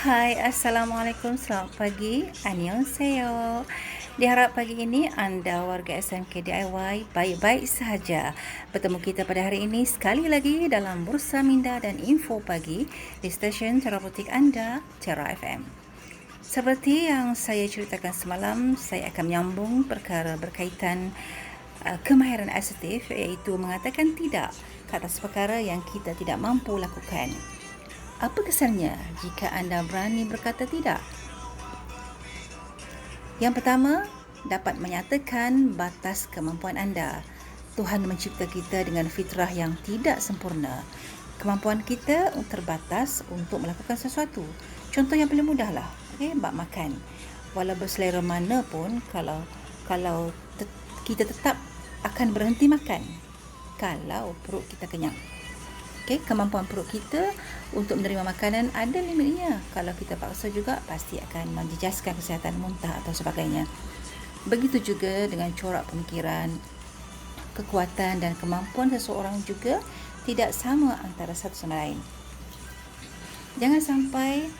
Hai, Assalamualaikum, selamat pagi, annyeonghaseyo. Diharap pagi ini anda warga SMK DIY baik-baik sahaja. Bertemu kita pada hari ini sekali lagi dalam Bursa Minda dan Info Pagi di stesen teraputik anda, Cera FM. Seperti yang saya ceritakan semalam, saya akan menyambung perkara berkaitan kemahiran asertif, iaitu mengatakan tidak ke atas perkara yang kita tidak mampu lakukan. Apa kesannya jika anda berani berkata tidak? Yang pertama, dapat menyatakan batas kemampuan anda. Tuhan mencipta kita dengan fitrah yang tidak sempurna. Kemampuan kita terbatas untuk melakukan sesuatu. Contoh yang paling mudah lah, bab makan. Walau berselera mana pun, kalau kita tetap akan berhenti makan kalau perut kita kenyang. Kemampuan perut kita untuk menerima makanan ada limitnya. Kalau kita paksa juga, pasti akan menjejaskan kesihatan muntah atau sebagainya. Begitu juga dengan corak pemikiran, kekuatan dan kemampuan seseorang juga tidak sama antara satu sama lain. Jangan sampai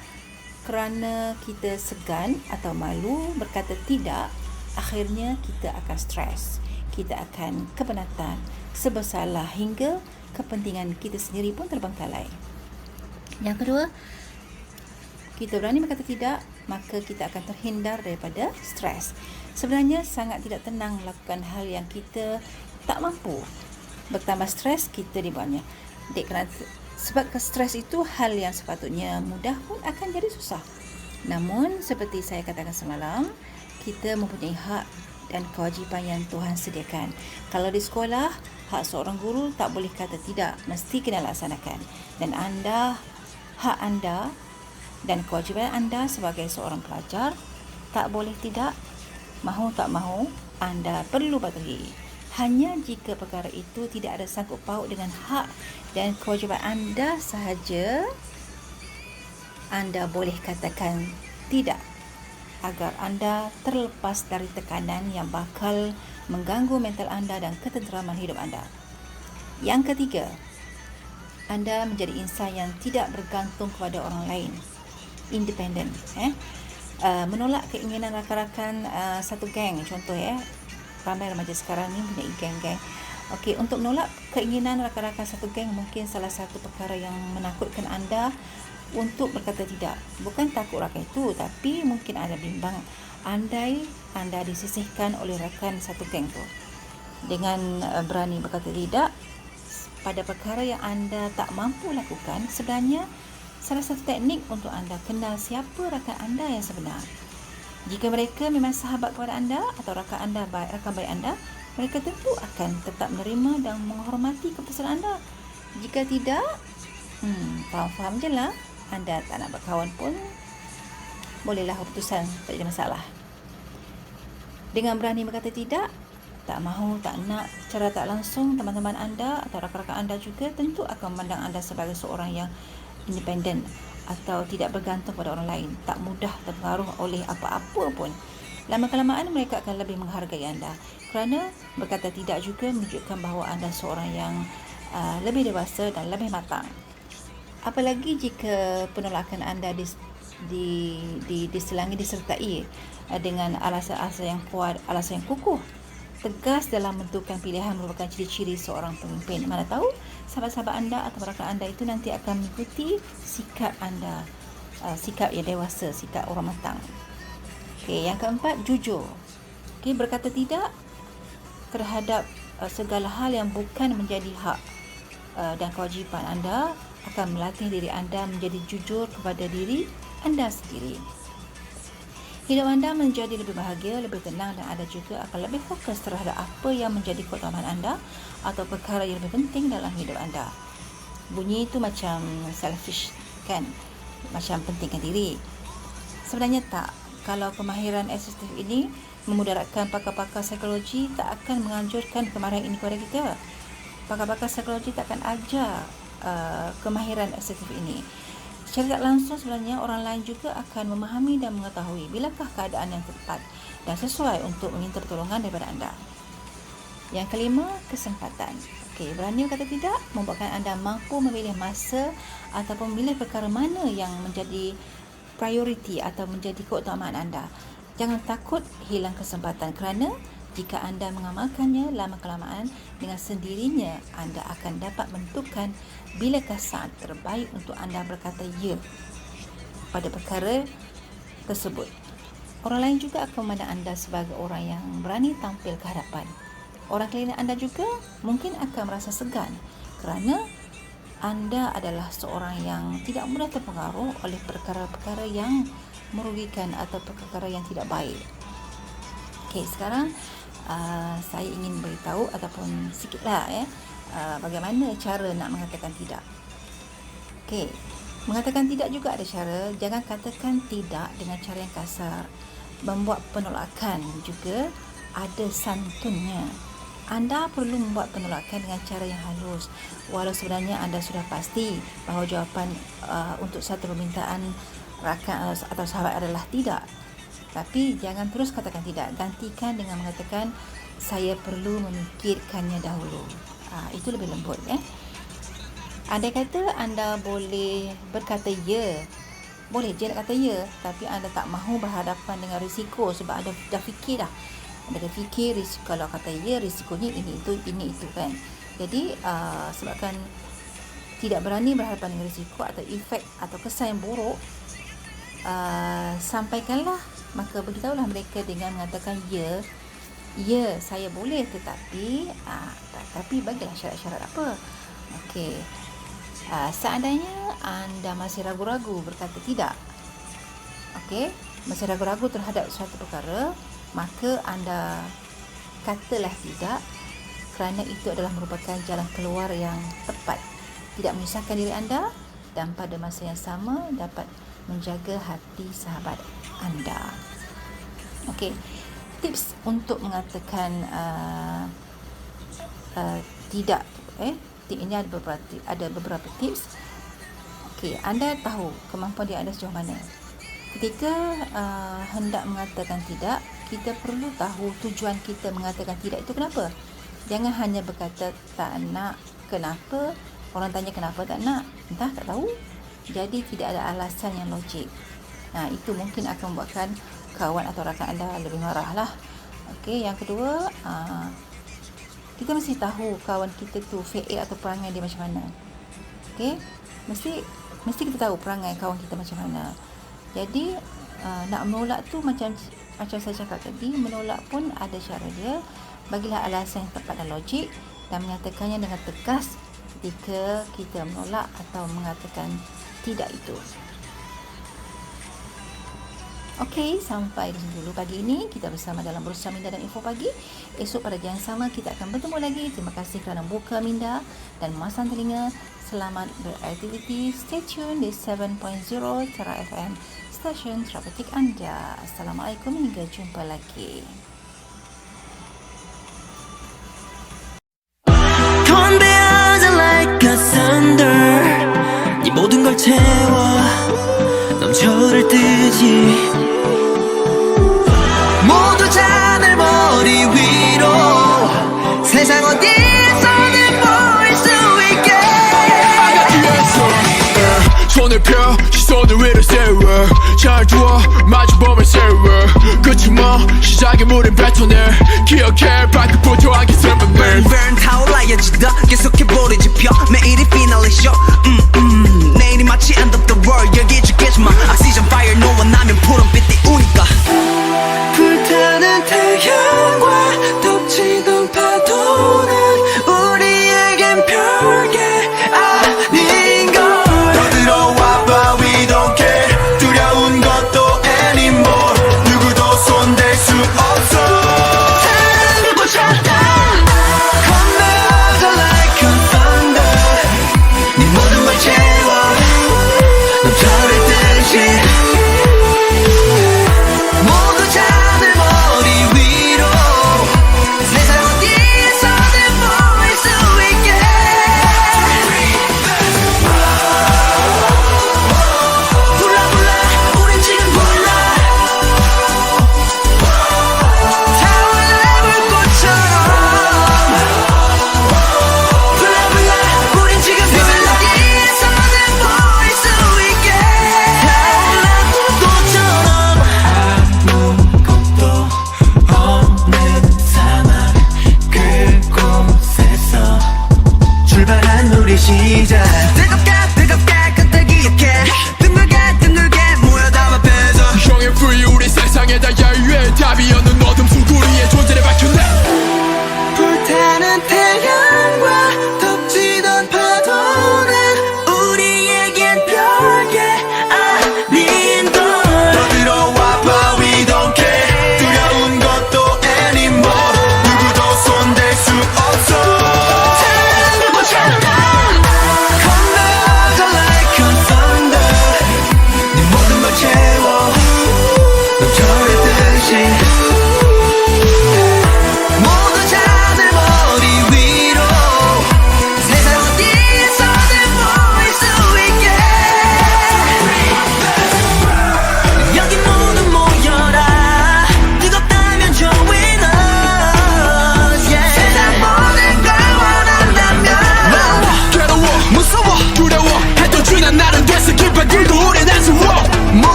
kerana kita segan atau malu berkata tidak, akhirnya kita akan stres, kita akan kepenatan, sebersalah hingga kepentingan kita sendiri pun terbengkalai. Yang kedua, kita berani berkata tidak, maka kita akan terhindar daripada stres. Sebenarnya sangat tidak tenang melakukan hal yang kita tak mampu. Bertambah stres kita di bawahnya. Sebab stres itu hal yang sepatutnya mudah pun akan jadi susah. Namun seperti saya katakan semalam, kita mempunyai hak dan kewajipan yang Tuhan sediakan. Kalau di sekolah, hak seorang guru tak boleh kata tidak, mesti kena laksanakan. Dan hak anda dan kewajipan anda sebagai seorang pelajar tak boleh tidak, mahu tak mahu, anda perlu patuhi. Hanya jika perkara itu tidak ada sangkut paut dengan hak dan kewajipan anda sahaja, anda boleh katakan tidak, agar anda terlepas dari tekanan yang bakal mengganggu mental anda dan ketenteraman hidup anda. Yang ketiga, anda menjadi insan yang tidak bergantung kepada orang lain, independen. Menolak keinginan rakan-rakan satu geng, contoh ramai remaja sekarang ni punya geng-geng. Untuk menolak keinginan rakan-rakan satu geng, mungkin salah satu perkara yang menakutkan anda untuk berkata tidak. Bukan takut rakan itu, tapi mungkin anda bimbang andai anda disisihkan oleh rakan satu geng tu. Dengan berani berkata tidak pada perkara yang anda tak mampu lakukan, sebenarnya salah satu teknik untuk anda kenal siapa rakan anda yang sebenar. Jika mereka memang sahabat kepada anda atau rakan baik anda, mereka tentu akan tetap menerima dan menghormati keputusan anda. Jika tidak, faham je lah, anda tak nak berkawan pun bolehlah keputusan, tak ada masalah. Dengan berani berkata tidak, tak mahu, tak nak, secara tak langsung teman-teman anda atau rakan-rakan anda juga tentu akan memandang anda sebagai seorang yang independen atau tidak bergantung pada orang lain, tak mudah terpengaruh oleh apa-apa pun. Lama-kelamaan mereka akan lebih menghargai anda, kerana berkata tidak juga menunjukkan bahawa anda seorang yang lebih dewasa dan lebih matang. Apalagi jika penolakan anda disertai dengan alasan-alasan yang kuat, alasan yang kukuh. Tegas dalam menentukan pilihan merupakan ciri-ciri seorang pemimpin. Mana tahu sahabat-sahabat anda atau rakan anda itu nanti akan mengikuti sikap anda, sikap yang dewasa, sikap orang matang. Yang keempat, jujur. Berkata tidak terhadap segala hal yang bukan menjadi hak dan kewajipan anda akan melatih diri anda menjadi jujur kepada diri anda sendiri. Hidup anda menjadi lebih bahagia, lebih tenang, dan anda juga akan lebih fokus terhadap apa yang menjadi keutamaan anda atau perkara yang lebih penting dalam hidup anda. Bunyi itu macam selfish, kan? Macam pentingkan diri. Sebenarnya tak. Kalau kemahiran asertif ini memudaratkan pakar-pakar psikologi, tak akan menganjurkan kemahiran ini kepada kita. Pakar-pakar psikologi tak akan ajar kemahiran asertif ini. Secara tak langsung sebenarnya orang lain juga akan memahami dan mengetahui bilakah keadaan yang tepat dan sesuai untuk meminta pertolongan daripada anda. Yang kelima, kesempatan. Berani berkata tidak membuatkan anda mampu memilih masa ataupun memilih perkara mana yang menjadi priority atau menjadi keutamaan anda. Jangan takut hilang kesempatan kerana jika anda mengamalkannya lama-kelamaan, dengan sendirinya anda akan dapat menentukan bilakah saat terbaik untuk anda berkata ya pada perkara tersebut. Orang lain juga akan memandang anda sebagai orang yang berani tampil ke hadapan. Orang kelina anda juga mungkin akan merasa segan kerana anda adalah seorang yang tidak mudah terpengaruh oleh perkara-perkara yang merugikan atau perkara yang tidak baik. Okey, sekarang saya ingin beritahu ataupun sikitlah bagaimana cara nak mengatakan tidak. Okey, mengatakan tidak juga ada cara. Jangan katakan tidak dengan cara yang kasar. Membuat penolakan juga ada santunnya. Anda perlu membuat penolakan dengan cara yang halus, walau sebenarnya anda sudah pasti bahawa jawapan untuk satu permintaan rakan atau sahabat adalah tidak. Tapi jangan terus katakan tidak. Gantikan dengan mengatakan saya perlu memikirkannya dahulu. Itu lebih lembut. Andai kata anda boleh berkata ya, boleh je nak kata ya, tapi anda tak mahu berhadapan dengan risiko sebab anda dah fikir dah. Anda dah fikir kalau kata ya, risikonya ini itu kan. Jadi sebabkan tidak berani berhadapan dengan risiko atau efek atau kesan yang buruk, sampaikanlah, maka beritahulah mereka dengan mengatakan ya saya boleh, tetapi bagilah syarat-syarat apa. Okey, seandainya anda masih ragu-ragu berkata tidak, okey, masih ragu-ragu terhadap suatu perkara, maka anda katalah tidak kerana itu adalah merupakan jalan keluar yang tepat, tidak menyusahkan diri anda dan pada masa yang sama dapat menjaga hati sahabat anda. Okey, tips untuk mengatakan tidak. Tip ini ada beberapa tips. Okey, anda tahu kemampuan diri anda sejauh mana. Ketika hendak mengatakan tidak, kita perlu tahu tujuan kita mengatakan tidak itu kenapa. Jangan hanya berkata tak nak. Kenapa? Orang tanya kenapa tak nak, entah tak tahu. Jadi tidak ada alasan yang logik. Itu mungkin akan membuatkan kawan atau rakan anda lebih marah lah. Okey, yang kedua, kita mesti tahu kawan kita tu fake atau perangai dia macam mana. Okey, mesti kita tahu perangai kawan kita macam mana. Jadi nak menolak tu macam saya cakap tadi, menolak pun ada cara dia. Bagilah alasan yang tepat dan logik dan menyatakannya dengan tegas ketika kita menolak atau mengatakan tidak itu. Okey, sampai di sini dulu pagi ini kita bersama dalam Berusaha Minda dan Info Pagi. Esok pada jam yang sama kita akan bertemu lagi. Terima kasih kerana buka minda dan memasang telinga. Selamat beraktiviti. Stay tune di 7.0 Tera FM, stesen terapetik anda. Assalamualaikum, hingga jumpa lagi. 건배하자 like a thunder 네 모든 걸 채워 넘쳐를 뜨지 모두 자늘 머리 위로 세상 어디서든 보일 수 있게 I got the answer 손을 펴 시선을 위로 세워 잘 두어 마주보면 세워 끝이 뭐 시작의 물은 뱉어내 기억해 발끝부터 하기 슬픈 burn 타올라야지 더 계속해버리 지펴 매일이 피날레 쇼 내일이 마치 end of the world 여기 죽겠지마 oxygen fire 너와 나면 푸른빛 띄우니까 불타는 태양과 덮치던 파도는 우리에겐 별게 아닌 걸 더 들어와 봐 we don't care 두려운 것도 anymore 누구도 손댈 수 없어 다른 곳 찾아 건너가자 like a thunder 네 모든 걸 채워 넘쳐를 듯이 우리 시작 뜨겁게 그때 기억해 둥글게 모여담아 배서 형의 free 우리 세상에다 야유해 답이 없는 어둠 속구리에 존재를 밝혔네 불타는 태양